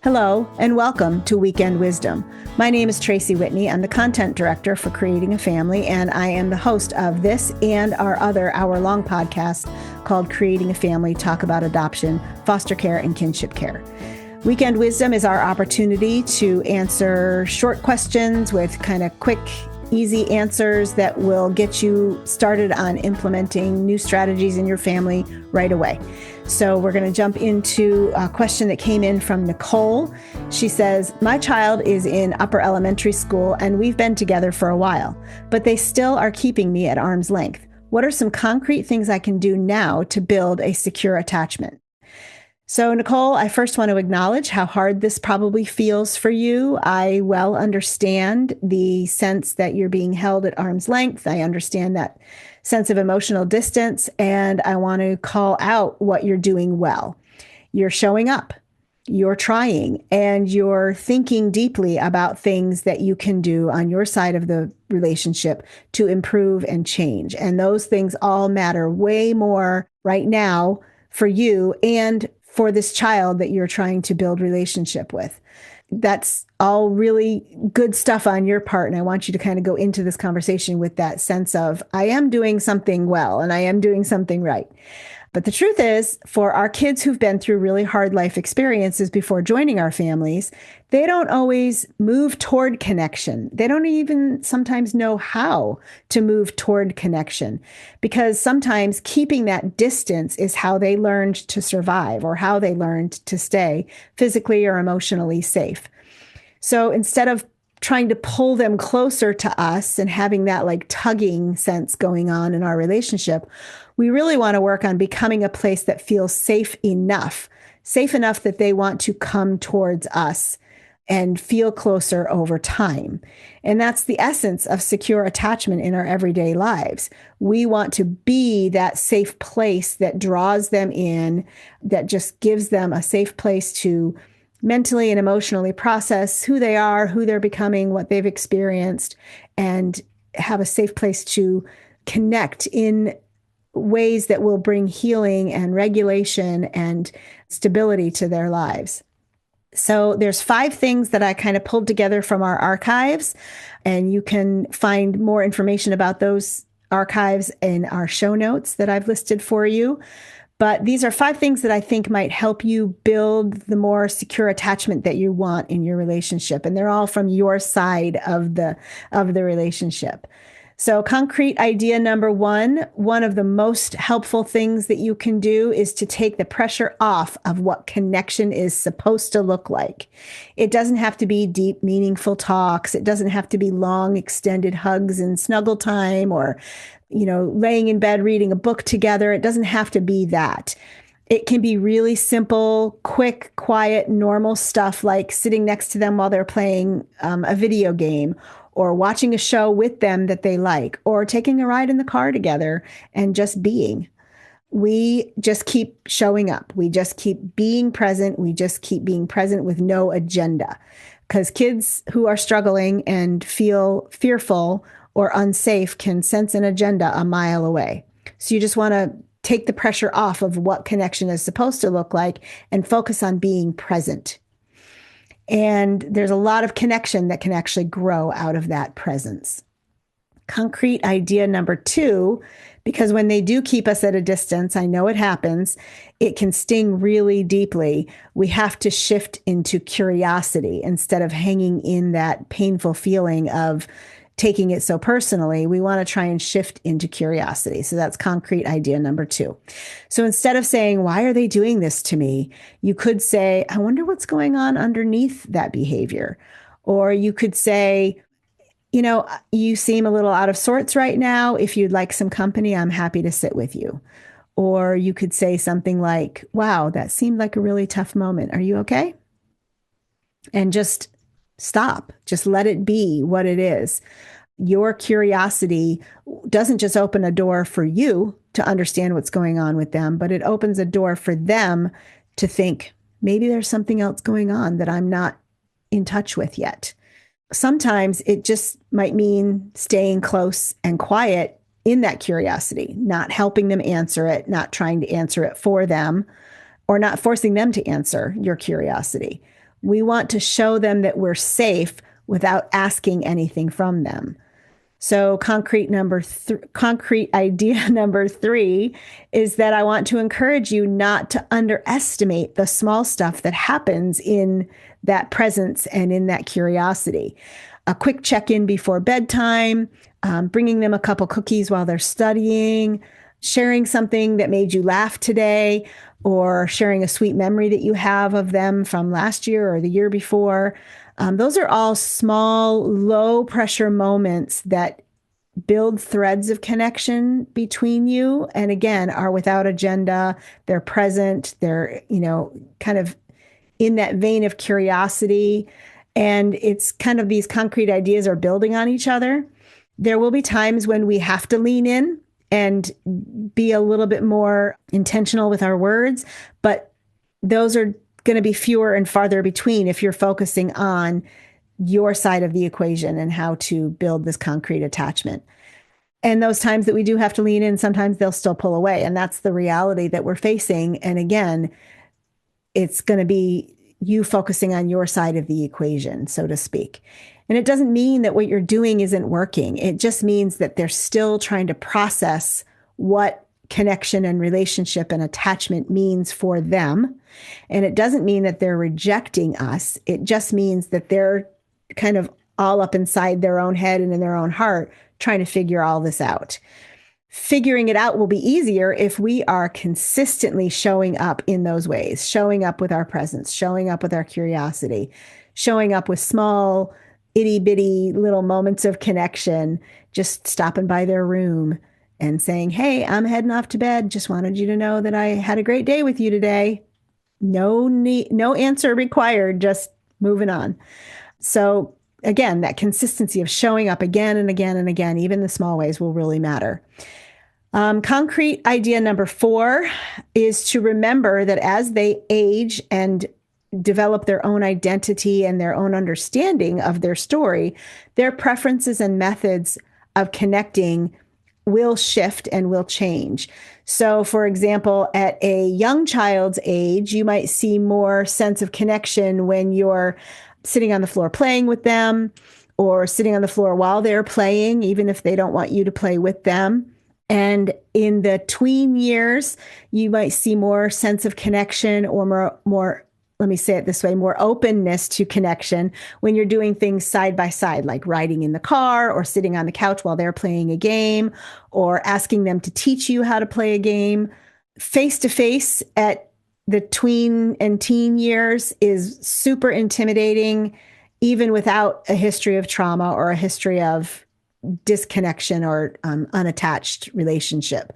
Hello, and welcome to Weekend Wisdom. My name is Tracy Whitney. I'm the content director for Creating a Family, and I am the host of this and our other hour-long podcast called Creating a Family, Talk About Adoption, Foster Care, and Kinship Care. Weekend Wisdom is our opportunity to answer short questions with kind of quick, easy answers that will get you started on implementing new strategies in your family right away. So we're going to jump into a question that came in from Nicole. She says, my child is in upper elementary school and we've been together for a while, but they still are keeping me at arm's length. What are some concrete things I can do now to build a secure attachment? So, Nicole, I first want to acknowledge how hard this probably feels for you. I well understand the sense that you're being held at arm's length. I understand that sense of emotional distance, and I want to call out what you're doing well. You're showing up, you're trying, and you're thinking deeply about things that you can do on your side of the relationship to improve and change. And those things all matter way more right now for you and for this child that you're trying to build relationship with. That's all really good stuff on your part. And I want you to kind of go into this conversation with that sense of, I am doing something well and I am doing something right. But the truth is, for our kids who've been through really hard life experiences before joining our families, they don't always move toward connection. They don't even sometimes know how to move toward connection, because sometimes keeping that distance is how they learned to survive or how they learned to stay physically or emotionally safe. So instead of trying to pull them closer to us and having that like tugging sense going on in our relationship, we really want to work on becoming a place that feels safe enough that they want to come towards us and feel closer over time. And that's the essence of secure attachment in our everyday lives. We want to be that safe place that draws them in, that just gives them a safe place to mentally and emotionally process who they are, who they're becoming, what they've experienced, and have a safe place to connect in ways that will bring healing and regulation and stability to their lives. So there's 5 things that I kind of pulled together from our archives, and you can find more information about those archives in our show notes that I've listed for you. But these are 5 things that I think might help you build the more secure attachment that you want in your relationship. And they're all from your side of the relationship. So concrete idea number 1, one of the most helpful things that you can do is to take the pressure off of what connection is supposed to look like. It doesn't have to be deep, meaningful talks. It doesn't have to be long, extended hugs and snuggle time or, laying in bed, reading a book together. It doesn't have to be that. It can be really simple, quick, quiet, normal stuff like sitting next to them while they're playing a video game, or watching a show with them that they like, or taking a ride in the car together and just being. We just keep showing up. We just keep being present. We just keep being present with no agenda. Because kids who are struggling and feel fearful or unsafe can sense an agenda a mile away. So you just want to take the pressure off of what connection is supposed to look like and focus on being present. And there's a lot of connection that can actually grow out of that presence. Concrete idea number 2, because when they do keep us at a distance, I know it happens, it can sting really deeply. We have to shift into curiosity instead of hanging in that painful feeling of taking it so personally. We want to try and shift into curiosity. So that's concrete idea number 2. So instead of saying, why are they doing this to me? You could say, I wonder what's going on underneath that behavior. Or you could say, you seem a little out of sorts right now. If you'd like some company, I'm happy to sit with you. Or you could say something like, wow, that seemed like a really tough moment. Are you okay? And just stop. Just let it be what it is. Your curiosity doesn't just open a door for you to understand what's going on with them, but it opens a door for them to think, maybe there's something else going on that I'm not in touch with yet. Sometimes it just might mean staying close and quiet in that curiosity, not helping them answer it, not trying to answer it for them, or not forcing them to answer your curiosity. We want to show them that we're safe without asking anything from them. So concrete idea number 3 is that I want to encourage you not to underestimate the small stuff that happens in that presence and in that curiosity. A quick check-in before bedtime, bringing them a couple cookies while they're studying, sharing something that made you laugh today, or sharing a sweet memory that you have of them from last year or the year before. Those are all small, low pressure moments that build threads of connection between you. And again, are without agenda. They're present. They're, kind of in that vein of curiosity. And it's kind of these concrete ideas are building on each other. There will be times when we have to lean in and be a little bit more intentional with our words, but those are going to be fewer and farther between if you're focusing on your side of the equation and how to build this concrete attachment. And those times that we do have to lean in, sometimes they'll still pull away. And that's the reality that we're facing. And again, it's going to be you focusing on your side of the equation, so to speak. And it doesn't mean that what you're doing isn't working. It just means that they're still trying to process what connection and relationship and attachment means for them. And it doesn't mean that they're rejecting us. It just means that they're kind of all up inside their own head and in their own heart trying to figure all this out. Figuring it out will be easier if we are consistently showing up in those ways, showing up with our presence, showing up with our curiosity, showing up with small, itty bitty little moments of connection, just stopping by their room and saying, "Hey, I'm heading off to bed. Just wanted you to know that I had a great day with you today." No answer required, just moving on. So again, that consistency of showing up again and again and again, even the small ways, will really matter. Concrete idea number 4 is to remember that as they age and develop their own identity and their own understanding of their story, their preferences and methods of connecting will shift and will change. So, for example, at a young child's age, you might see more sense of connection when you're sitting on the floor playing with them, or sitting on the floor while they're playing, even if they don't want you to play with them. And in the tween years, you might see more sense of connection, or more, let me say it this way, more openness to connection when you're doing things side by side, like riding in the car or sitting on the couch while they're playing a game, or asking them to teach you how to play a game. Face to face at the tween and teen years is super intimidating, even without a history of trauma or a history of disconnection or unattached relationship.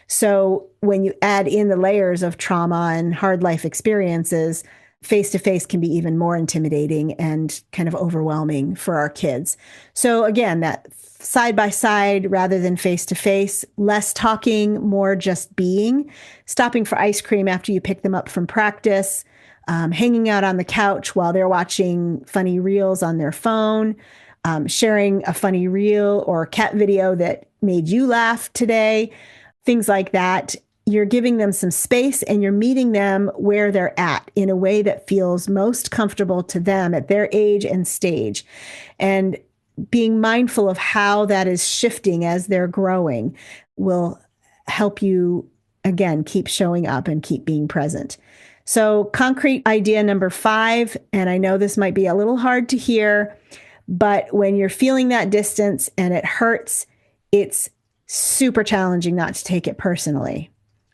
So when you add in the layers of trauma and hard life experiences, face-to-face can be even more intimidating and kind of overwhelming for our kids. So again, that side-by-side rather than face-to-face, less talking, more just being, stopping for ice cream after you pick them up from practice, hanging out on the couch while they're watching funny reels on their phone, sharing a funny reel or cat video that made you laugh today, things like that. You're giving them some space and you're meeting them where they're at in a way that feels most comfortable to them at their age and stage. And being mindful of how that is shifting as they're growing will help you, again, keep showing up and keep being present. So concrete idea number 5, and I know this might be a little hard to hear, but when you're feeling that distance and it hurts, it's super challenging not to take it personally.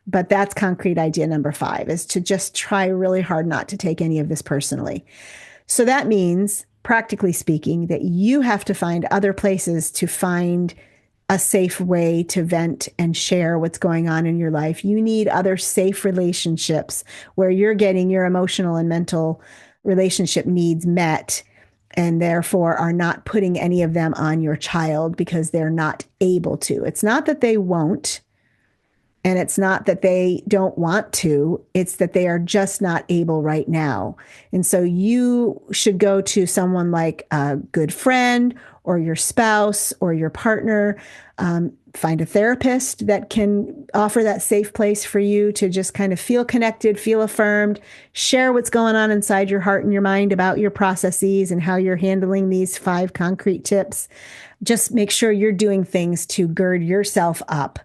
But that's concrete idea number 5, is to just try really hard not to take any of this personally. So that means, practically speaking, that you have to find other places to find a safe way to vent and share what's going on in your life. You need other safe relationships where you're getting your emotional and mental relationship needs met, and therefore are not putting any of them on your child because they're not able to. It's not that they won't. And it's not that they don't want to, it's that they are just not able right now. And so you should go to someone like a good friend or your spouse or your partner. Find a therapist that can offer that safe place for you to just kind of feel connected, feel affirmed, share what's going on inside your heart and your mind about your processes and how you're handling these 5 concrete tips. Just make sure you're doing things to gird yourself up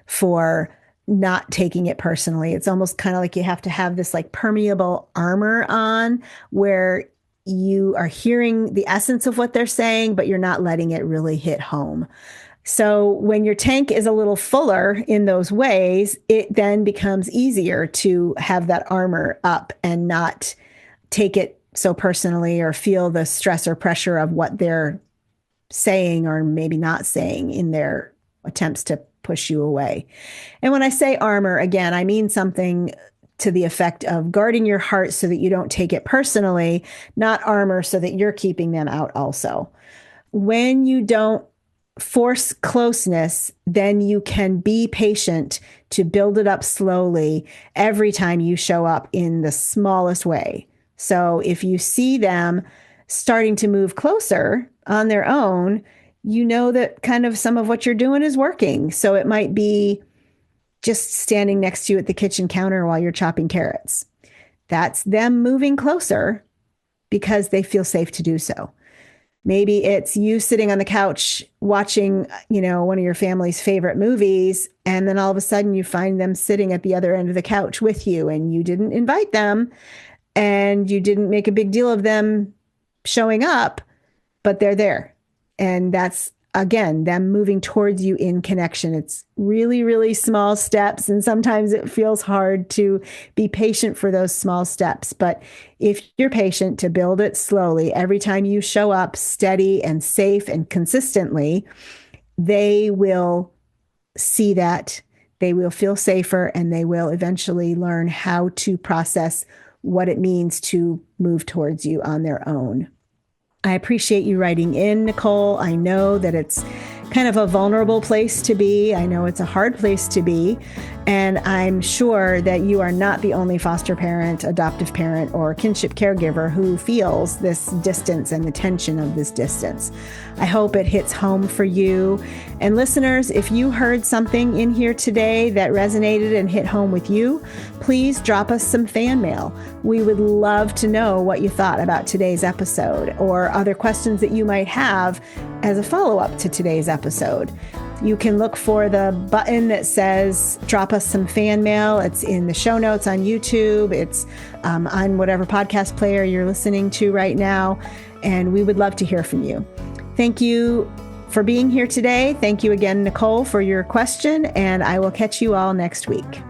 for not taking it personally. It's almost kind of like you have to have this like permeable armor on where you are hearing the essence of what they're saying, but you're not letting it really hit home. So when your tank is a little fuller in those ways, it then becomes easier to have that armor up and not take it so personally or feel the stress or pressure of what they're saying or maybe not saying in their attempts to push you away. And when I say armor, again, I mean something to the effect of guarding your heart so that you don't take it personally, not armor so that you're keeping them out also. When you don't force closeness, then you can be patient to build it up slowly every time you show up in the smallest way. So if you see them starting to move closer on their own, you know that kind of some of what you're doing is working. So it might be just standing next to you at the kitchen counter while you're chopping carrots. That's them moving closer because they feel safe to do so. Maybe it's you sitting on the couch watching, one of your family's favorite movies, and then all of a sudden you find them sitting at the other end of the couch with you, and you didn't invite them, and you didn't make a big deal of them showing up, but they're there. And that's, again, them moving towards you in connection. It's really, really small steps. And sometimes it feels hard to be patient for those small steps. But if you're patient to build it slowly, every time you show up steady and safe and consistently, they will see that. They will feel safer, and they will eventually learn how to process what it means to move towards you on their own. I appreciate you writing in, Nicole. I know that it's kind of a vulnerable place to be. I know it's a hard place to be. And I'm sure that you are not the only foster parent, adoptive parent, or kinship caregiver who feels this distance and the tension of this distance. I hope it hits home for you. And listeners, if you heard something in here today that resonated and hit home with you, please drop us some fan mail. We would love to know what you thought about today's episode or other questions that you might have as a follow-up to today's episode. You can look for the button that says drop us some fan mail. It's in the show notes on YouTube. It's on whatever podcast player you're listening to right now. And we would love to hear from you. Thank you for being here today. Thank you again, Nicole, for your question. And I will catch you all next week.